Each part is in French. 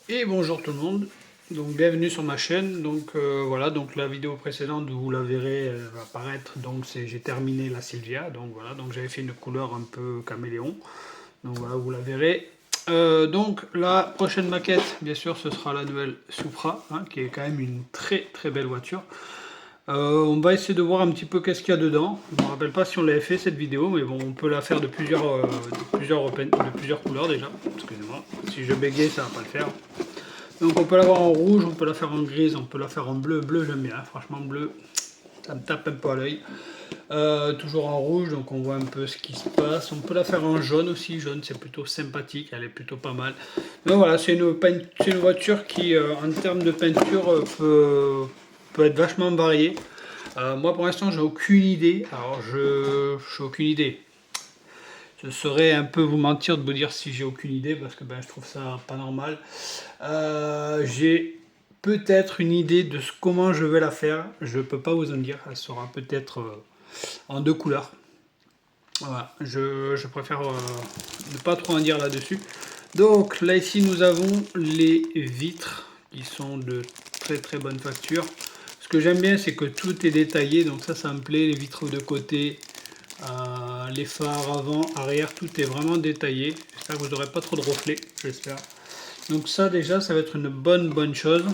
Et bonjour tout le monde, donc bienvenue sur ma chaîne. Donc voilà, donc la vidéo précédente vous la verrez va apparaître. Donc j'ai terminé la Sylvia, donc voilà, donc j'avais fait une couleur un peu caméléon, donc voilà, vous la verrez. Donc la prochaine maquette, bien sûr, ce sera la nouvelle Supra, hein, qui est quand même une très très belle voiture. On va essayer de voir un petit peu qu'est-ce qu'il y a dedans. Je ne me rappelle pas si on l'avait fait cette vidéo, mais bon, on peut la faire de plusieurs couleurs déjà. Excusez-moi, si je bégaye, ça va pas le faire. Donc on peut l'avoir en rouge, on peut la faire en grise, on peut la faire en bleu. Bleu j'aime bien, franchement bleu, ça me tape un peu à l'œil. Toujours en rouge, donc on voit un peu ce qui se passe. On peut la faire en jaune aussi, jaune c'est plutôt sympathique, elle est plutôt pas mal. Donc voilà, c'est une voiture qui en termes de peinture peut être vachement variée. Moi pour l'instant j'ai aucune idée, alors je n'ai aucune idée. Ce serait un peu vous mentir de vous dire si j'ai aucune idée parce que ben, je trouve ça pas normal. J'ai peut-être une idée de comment je vais la faire. Je peux pas vous en dire. Elle sera peut-être en deux couleurs. Voilà. Je préfère ne pas trop en dire là-dessus. Donc là ici nous avons les vitres qui sont de très très bonne facture. Ce que j'aime bien c'est que tout est détaillé. Donc ça me plaît. Les vitres de côté. Les phares avant, arrière, tout est vraiment détaillé. J'espère que vous n'aurez pas trop de reflets, j'espère. Donc ça déjà, ça va être une bonne chose.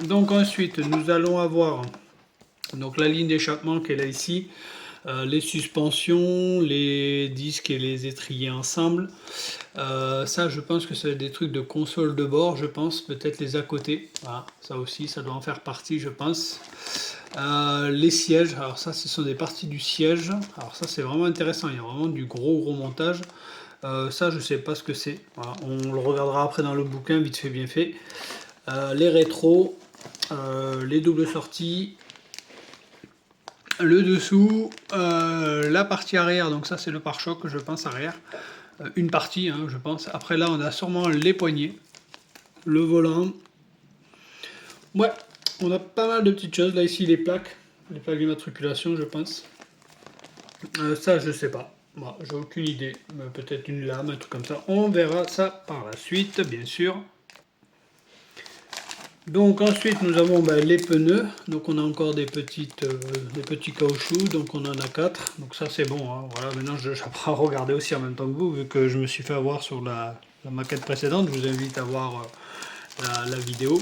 Donc ensuite, nous allons avoir donc la ligne d'échappement qui est là ici, les suspensions, les disques et les étriers ensemble. Ça, je pense que c'est des trucs de console de bord, je pense, peut-être les à côté. Voilà, ça aussi, ça doit en faire partie, je pense. Les sièges, alors ça, ce sont des parties du siège. Alors ça, c'est vraiment intéressant. Il y a vraiment du gros montage. Ça, je sais pas ce que c'est. Voilà, on le regardera après dans le bouquin, vite fait, bien fait. Les rétros, les doubles sorties, le dessous, la partie arrière. Donc ça, c'est le pare-choc, je pense, arrière. Une partie, hein, je pense. Après là, on a sûrement les poignées, le volant. Ouais, on a pas mal de petites choses. Là, ici, les plaques d'immatriculation, je pense. Ça, je sais pas. Moi, j'ai aucune idée. Peut-être une lame, un truc comme ça. On verra ça par la suite, bien sûr. Donc ensuite, nous avons les pneus. Donc on a encore des petits caoutchoucs. Donc on en a 4. Donc ça, c'est bon, hein. Voilà, maintenant, j'apprends à regarder aussi en même temps que vous, vu que je me suis fait avoir sur la maquette précédente. Je vous invite à voir la vidéo.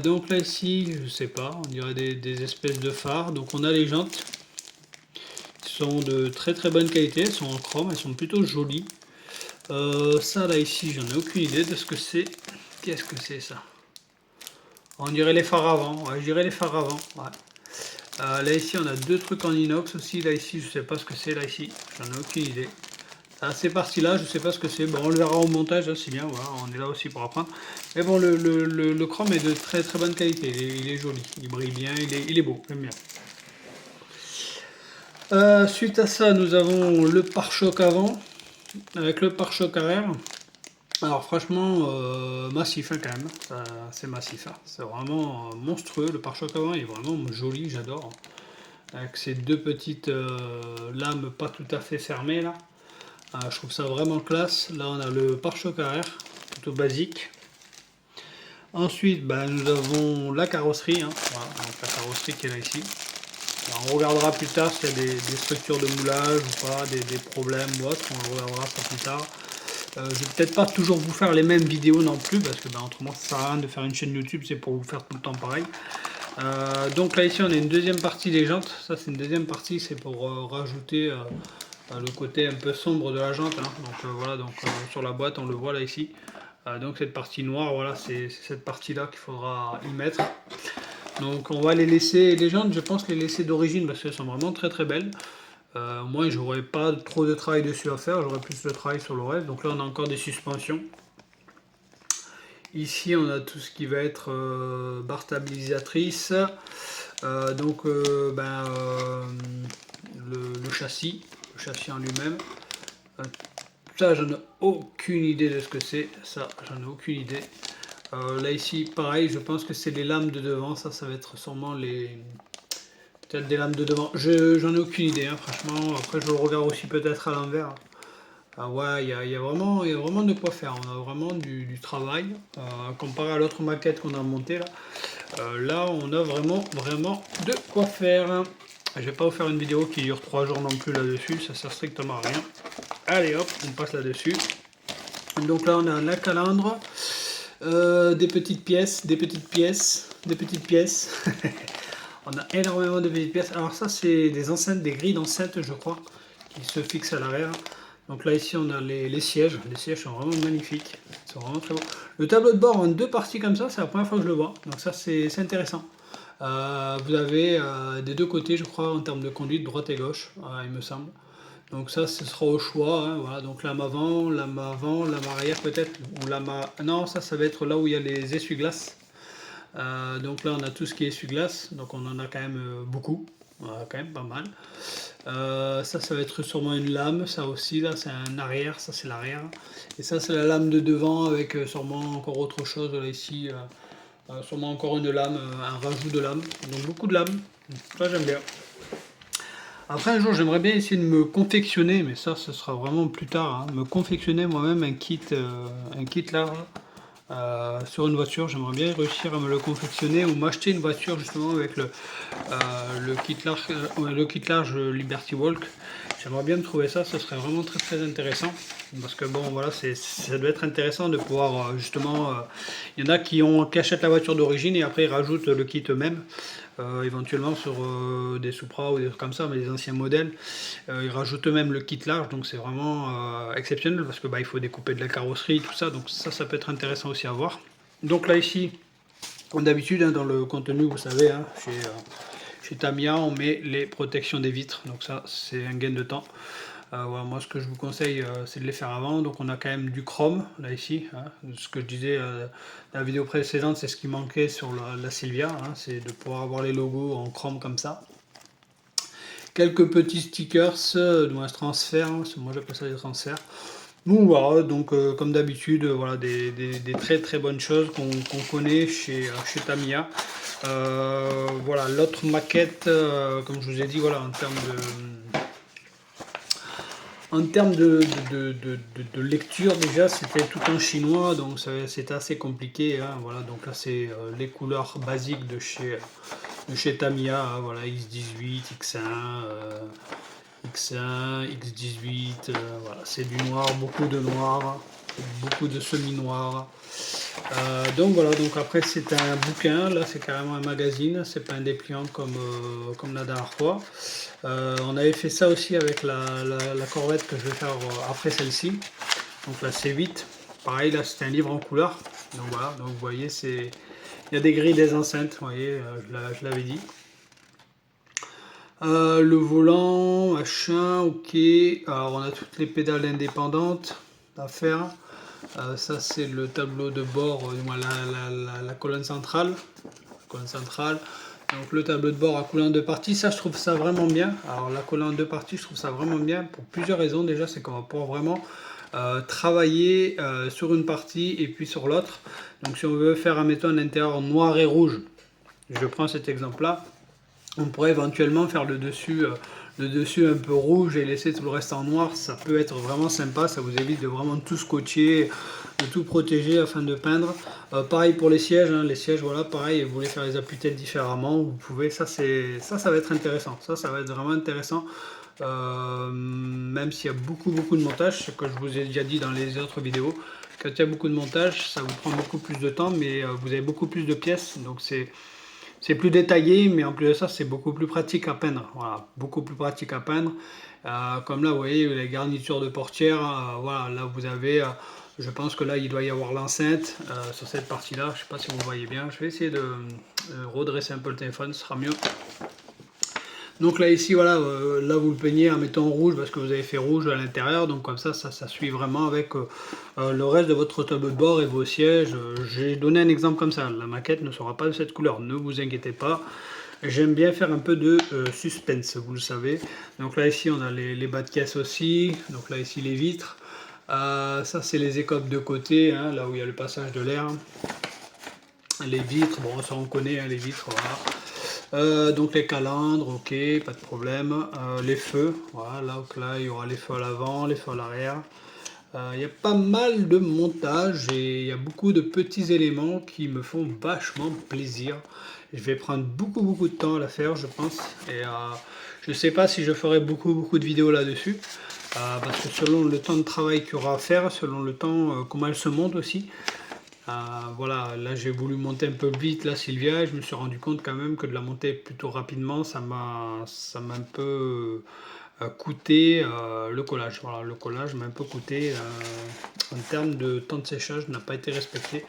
Donc là, ici, je sais pas, on dirait des espèces de phares. Donc on a les jantes sont de très très bonne qualité, elles sont en chrome, elles sont plutôt jolies. Ça là ici, j'en ai aucune idée de ce que c'est. Qu'est-ce que c'est ça? On dirait les phares avant, ouais, je dirais les phares avant. Ouais. Là ici, on a deux trucs en inox aussi. Là ici, je sais pas ce que c'est. Là ici, j'en ai aucune idée. Ces parties-là, je sais pas ce que c'est. Bon, on le verra au montage, hein, c'est bien. Voilà, on est là aussi pour apprendre. Mais bon, le chrome est de très très bonne qualité. Il est joli, il brille bien, il est beau. J'aime bien. Suite à ça, nous avons le pare-choc avant avec le pare-choc arrière. Alors franchement, massif hein, quand même. C'est massif. Hein. C'est vraiment monstrueux. Le pare-choc avant est vraiment joli, j'adore. Avec ces deux petites lames pas tout à fait fermées là. Je trouve ça vraiment classe. Là, on a le pare-choc arrière, plutôt basique. Ensuite, nous avons la carrosserie. Hein. Voilà, donc la carrosserie qui est là ici. Alors, on regardera plus tard s'il y a des structures de moulage ou pas, des problèmes ou autre. On regardera ça plus tard. Je vais peut-être pas toujours vous faire les mêmes vidéos non plus parce que autrement ça sert à rien de faire une chaîne YouTube, c'est pour vous faire tout le temps pareil. Donc là ici on a une deuxième partie des jantes. Ça c'est une deuxième partie, c'est pour rajouter le côté un peu sombre de la jante. Hein. Donc voilà, donc sur la boîte on le voit là ici. Donc cette partie noire, voilà, c'est cette partie là qu'il faudra y mettre. Donc on va les laisser, les jantes je pense les laisser d'origine parce qu'elles sont vraiment très très belles. Moi j'aurais pas trop de travail dessus à faire, j'aurais plus de travail sur le reste. Donc là on a encore des suspensions. Ici on a tout ce qui va être barre stabilisatrice. Le châssis en lui-même. Ça j'en ai aucune idée de ce que c'est, ça j'en ai aucune idée. Là ici pareil, je pense que c'est les lames de devant, ça va être sûrement peut-être des lames de devant. J'en ai aucune idée, hein, franchement. Après je le regarde aussi peut-être à l'envers. Ah ouais, il y a vraiment de quoi faire. On a vraiment du travail. Comparé à l'autre maquette qu'on a montée là. Là, on a vraiment de quoi faire. Je vais pas vous faire une vidéo qui dure 3 jours non plus là-dessus, ça sert strictement à rien. Allez hop, on passe là-dessus. Donc là, on a la calandre, des petites pièces, des petites pièces, des petites pièces. On a énormément de petites pièces. Alors ça, c'est des enceintes, des grilles d'enceintes, je crois, qui se fixent à l'arrière. Donc là, ici, on a les sièges. Les sièges sont vraiment magnifiques. Ils sont vraiment très beaux. Le tableau de bord en 2 parties comme ça, c'est la première fois que je le vois. Donc ça, c'est intéressant. Vous avez des 2 côtés, je crois, en termes de conduite, droite et gauche, il me semble. Donc ça, ce sera au choix. Hein, voilà. Donc lame avant, lame arrière peut-être. Ou lame Non, ça va être là où il y a les essuie-glaces. Donc là, on a tout ce qui est essuie-glace. Donc on en a quand même beaucoup. Voilà, quand même pas mal. Ça va être sûrement une lame. Ça aussi, là, c'est un arrière. Ça, c'est l'arrière. Et ça, c'est la lame de devant avec sûrement encore autre chose. Là, ici, sûrement encore une lame, un rajout de lame. Donc beaucoup de lames. Ça, j'aime bien. Après, un jour, j'aimerais bien essayer de me confectionner, mais ça, ce sera vraiment plus tard, hein, me confectionner moi-même un kit large sur une voiture. J'aimerais bien réussir à me le confectionner ou m'acheter une voiture justement avec le kit large Liberty Walk. J'aimerais bien me trouver ça, ce serait vraiment très très intéressant. Parce que bon, voilà, ça doit être intéressant de pouvoir justement. Il y en a qui achètent la voiture d'origine et après ils rajoutent le kit eux-mêmes. Éventuellement sur des Supra ou des trucs comme ça, mais les anciens modèles, ils rajoutent eux-mêmes le kit large, donc c'est vraiment exceptionnel parce que il faut découper de la carrosserie, tout ça, donc ça peut être intéressant aussi à voir. Donc là ici, comme d'habitude, hein, dans le contenu, vous savez, hein, chez Tamiya, on met les protections des vitres, donc ça c'est un gain de temps. Voilà, moi ce que je vous conseille c'est de les faire avant. Donc on a quand même du chrome là ici, hein. Ce que je disais dans la vidéo précédente, c'est ce qui manquait sur la Silvia, hein, c'est de pouvoir avoir les logos en chrome comme ça. Quelques petits stickers, un transfert, hein, moi j'appelle ça des transferts. Donc voilà, donc comme d'habitude, voilà des très très bonnes choses qu'on connaît chez Tamiya. Voilà, l'autre maquette, comme je vous ai dit, voilà, en termes de lecture, déjà, c'était tout en chinois, donc c'était assez compliqué, hein, voilà, donc là, c'est les couleurs basiques de chez Tamiya, hein, voilà, X18, X1, X1, X18, voilà, c'est du noir, beaucoup de semi-noir. Donc voilà, donc après c'est un bouquin, là c'est carrément un magazine, c'est pas un dépliant comme la dernière fois. On avait fait ça aussi avec la Corvette que je vais faire après celle-ci, donc la C8. Pareil, là c'était un livre en couleur, donc voilà, donc vous voyez, il y a des grilles, des enceintes, vous voyez, je l'avais dit. Le volant, machin, ok. Alors on a toutes les pédales indépendantes à faire. Ça c'est le tableau de bord, la colonne centrale. Donc le tableau de bord à colonne en 2 parties, ça je trouve ça vraiment bien. Alors la colonne en 2 parties, je trouve ça vraiment bien pour plusieurs raisons. Déjà, c'est qu'on va pouvoir vraiment travailler sur une partie et puis sur l'autre. Donc si on veut faire, admettons, un intérieur noir et rouge, je prends cet exemple-là. On pourrait éventuellement faire le dessus un peu rouge et laisser tout le reste en noir. Ça peut être vraiment sympa, ça vous évite de vraiment tout scotcher, de tout protéger afin de peindre. Pareil pour les sièges, hein. Les sièges, voilà, pareil, vous voulez faire les appuis-têtes différemment, vous pouvez. Ça va être intéressant. Ça va être vraiment intéressant. Même s'il y a beaucoup de montage, ce que je vous ai déjà dit dans les autres vidéos. Quand il y a beaucoup de montage, ça vous prend beaucoup plus de temps, mais vous avez beaucoup plus de pièces, donc c'est plus détaillé, mais en plus de ça, c'est beaucoup plus pratique à peindre. Voilà, beaucoup plus pratique à peindre. Comme là, vous voyez, les garnitures de portière, voilà, là vous avez, je pense que là, il doit y avoir l'enceinte sur cette partie-là. Je ne sais pas si vous voyez bien. Je vais essayer de redresser un peu le téléphone, ce sera mieux. Donc là ici voilà, là vous le peignez en mettant rouge parce que vous avez fait rouge à l'intérieur, donc comme ça suit vraiment avec le reste de votre tableau de bord et vos sièges. J'ai donné un exemple comme ça, la maquette ne sera pas de cette couleur, ne vous inquiétez pas. J'aime bien faire un peu de suspense, vous le savez. Donc là ici on a les bas de caisse aussi, donc là ici les vitres. Ça c'est les écopes de côté, hein, là où il y a le passage de l'air. Les vitres, bon ça on connaît, hein, les vitres, voilà. Donc les calandres, ok, pas de problème. Les feux, voilà, donc là il y aura les feux à l'avant, les feux à l'arrière. Il y a pas mal de montage et il y a beaucoup de petits éléments qui me font vachement plaisir. Je vais prendre beaucoup de temps à la faire, je pense. Et je sais pas si je ferai beaucoup de vidéos là-dessus. Parce que selon le temps de travail qu'il y aura à faire, selon le temps, comment elle se monte aussi. Voilà, là j'ai voulu monter un peu vite la Sylvia et je me suis rendu compte quand même que de la monter plutôt rapidement, ça m'a un peu coûté le collage. Voilà, le collage m'a un peu coûté en termes de temps de séchage, n'a pas été respecté.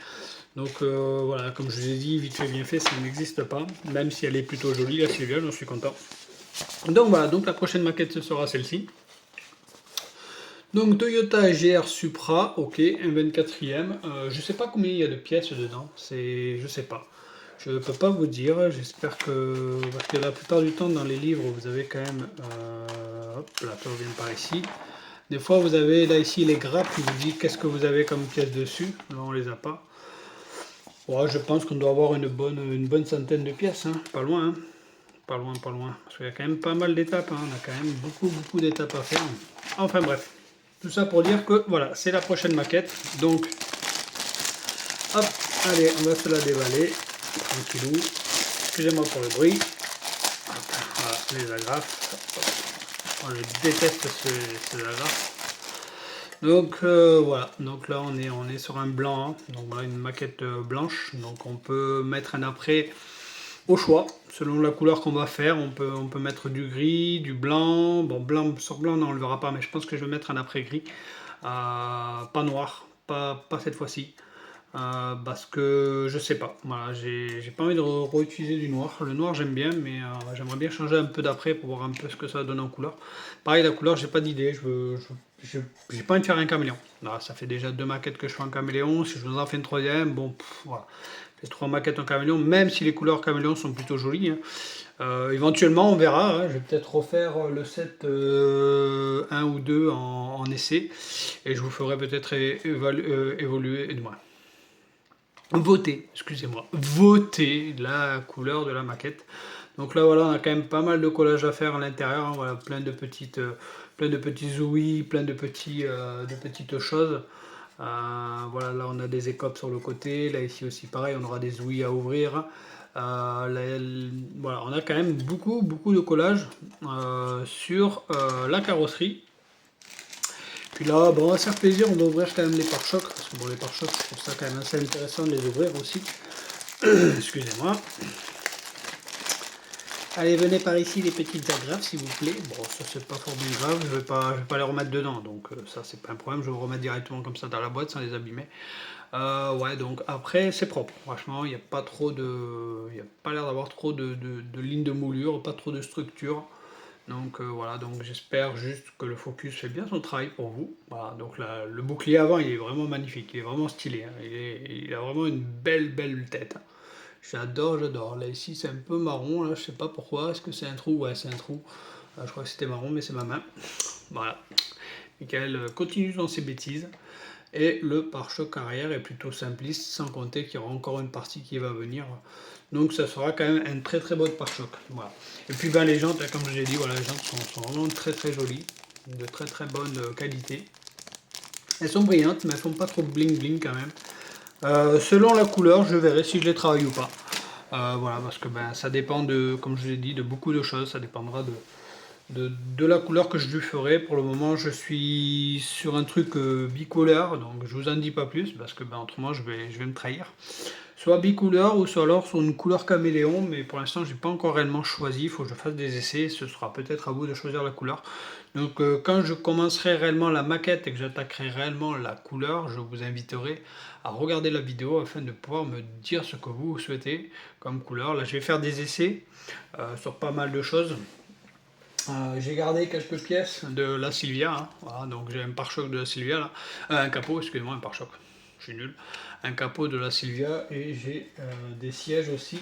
Donc voilà, comme je vous ai dit, vite fait bien fait, ça n'existe pas, même si elle est plutôt jolie la Sylvia, j'en suis content. Donc voilà, donc la prochaine maquette ce sera celle-ci. Donc Toyota GR Supra, ok, un 24e. Je sais pas combien il y a de pièces dedans, je sais pas. Je ne peux pas vous dire, j'espère que... Parce que la plupart du temps dans les livres, vous avez quand même... hop, là, ça revient par ici. Des fois, vous avez là ici les grappes qui vous disent qu'est-ce que vous avez comme pièces dessus. Là, on les a pas. Ouais, je pense qu'on doit avoir une bonne centaine de pièces, hein. Pas loin, hein. Pas loin, pas loin. Parce qu'il y a quand même pas mal d'étapes, hein. On a quand même beaucoup d'étapes à faire. Enfin bref. Tout ça pour dire que voilà, c'est la prochaine maquette. Donc, hop, allez, on va se la déballer. Tranquillou. Excusez-moi pour le bruit. Hop, voilà, les agrafes. Oh, je déteste ces agrafes. Donc voilà, donc là on est sur un blanc, hein. Donc voilà une maquette blanche. Donc on peut mettre un après au choix, selon la couleur qu'on va faire. On peut mettre du gris, du blanc. Bon, blanc sur blanc, non, on ne le verra pas, mais je pense que je vais mettre un après gris. Pas noir, pas cette fois-ci. Parce que je sais pas, voilà, j'ai pas envie de réutiliser du noir. Le noir j'aime bien, mais j'aimerais bien changer un peu d'après pour voir un peu ce que ça va donner en couleur. Pareil, la couleur, j'ai pas d'idée, j'ai pas envie de faire un caméléon. Là, ça fait déjà 2 maquettes que je fais en caméléon. Si je vous en fais une troisième, bon, voilà. Les 3 maquettes en caméléon, même si les couleurs caméléon sont plutôt jolies, hein. Éventuellement, on verra, hein. Je vais peut-être refaire le set 1 ou 2 en essai. Et je vous ferai peut-être évoluer, voter, excusez-moi, voter la couleur de la maquette. Donc là voilà, on a quand même pas mal de collage à faire à l'intérieur, hein. Voilà, plein de petits ouïs, plein de petites choses. Voilà, là on a des écopes sur le côté, là ici aussi pareil, on aura des ouïs à ouvrir. Voilà, on a quand même beaucoup de collage sur la carrosserie. Puis là, bon, on va se faire plaisir, on va ouvrir quand même les pare-chocs, parce que bon, les pare-chocs, je trouve ça quand même assez intéressant de les ouvrir aussi. Excusez-moi. Allez, venez par ici les petites agrafes, s'il vous plaît. Bon, ça c'est pas fort bien grave, je vais pas les remettre dedans, donc ça c'est pas un problème, je vais vous remettre directement comme ça dans la boîte sans les abîmer. Ouais, donc après c'est propre, franchement, il n'y a pas trop de... Il n'y a pas l'air d'avoir trop de lignes de moulure, pas trop de structure. Donc voilà, donc j'espère juste que le Focus fait bien son travail pour vous. Voilà, donc là, le bouclier avant il est vraiment magnifique, il est vraiment stylé, hein. Il a vraiment une belle tête, hein. J'adore. Là ici c'est un peu marron, là je sais pas pourquoi, est-ce que c'est un trou? Ouais, c'est un trou. Je crois que c'était marron, mais c'est ma main. Voilà. Michael continue dans ses bêtises. Et le pare-choc arrière est plutôt simpliste, sans compter qu'il y aura encore une partie qui va venir. Donc ça sera quand même un très beau pare-choc. Voilà. Et puis ben, les jantes, comme je l'ai dit, voilà, les jantes sont vraiment très jolies, de très bonne qualité. Elles sont brillantes, mais elles font pas trop bling quand même. Selon la couleur, je verrai si je les travaille ou pas. Voilà, parce que ben, ça dépend de, comme je l'ai dit, de beaucoup de choses. Ça dépendra de la couleur que je lui ferai. Pour le moment, je suis sur un truc bicolore, donc je vous en dis pas plus, parce que ben, autrement, je vais me trahir. Soit bicouleur ou soit alors sur une couleur caméléon, mais pour l'instant, j'ai pas encore réellement choisi. Il faut que je fasse des essais. Ce sera peut-être à vous de choisir la couleur. Donc, quand je commencerai réellement la maquette et que j'attaquerai réellement la couleur, je vous inviterai à regarder la vidéo afin de pouvoir me dire ce que vous souhaitez comme couleur. Là, je vais faire des essais sur pas mal de choses. J'ai gardé quelques pièces de la Sylvia, hein. Voilà, donc j'ai un pare-choc de la Sylvia là, un capot, excusez-moi, un pare-choc, je suis nul, un capot de la Sylvia et j'ai des sièges aussi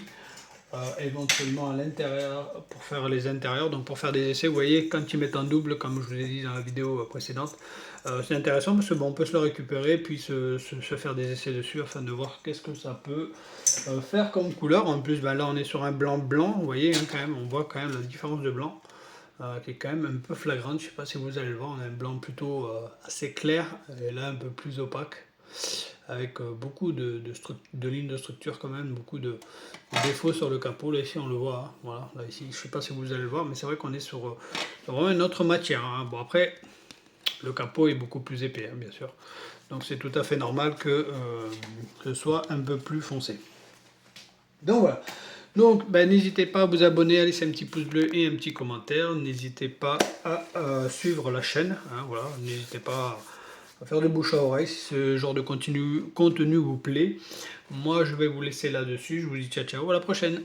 éventuellement à l'intérieur pour faire les intérieurs, donc pour faire des essais. Vous voyez, quand ils mettent en double, comme je vous ai dit dans la vidéo précédente, c'est intéressant parce que bon, on peut se le récupérer puis se faire des essais dessus afin de voir qu'est-ce que ça peut faire comme couleur. En plus, ben là on est sur un blanc blanc, vous voyez, hein, quand même, on voit quand même la différence de blanc. Qui est quand même un peu flagrante, je ne sais pas si vous allez le voir, on a un blanc plutôt assez clair et là un peu plus opaque avec beaucoup de lignes de structure quand même, beaucoup de défauts sur le capot. Là ici on le voit, hein. Voilà, là ici je sais pas si vous allez le voir, mais c'est vrai qu'on est sur vraiment une autre matière, hein. Bon après le capot est beaucoup plus épais, hein, bien sûr, donc c'est tout à fait normal que ce soit un peu plus foncé. Donc voilà. Donc, ben, n'hésitez pas à vous abonner, à laisser un petit pouce bleu et un petit commentaire. N'hésitez pas à suivre la chaîne. Hein, voilà. N'hésitez pas à faire de bouche à oreille si ce genre de contenu vous plaît. Moi, je vais vous laisser là-dessus. Je vous dis ciao, ciao, à la prochaine.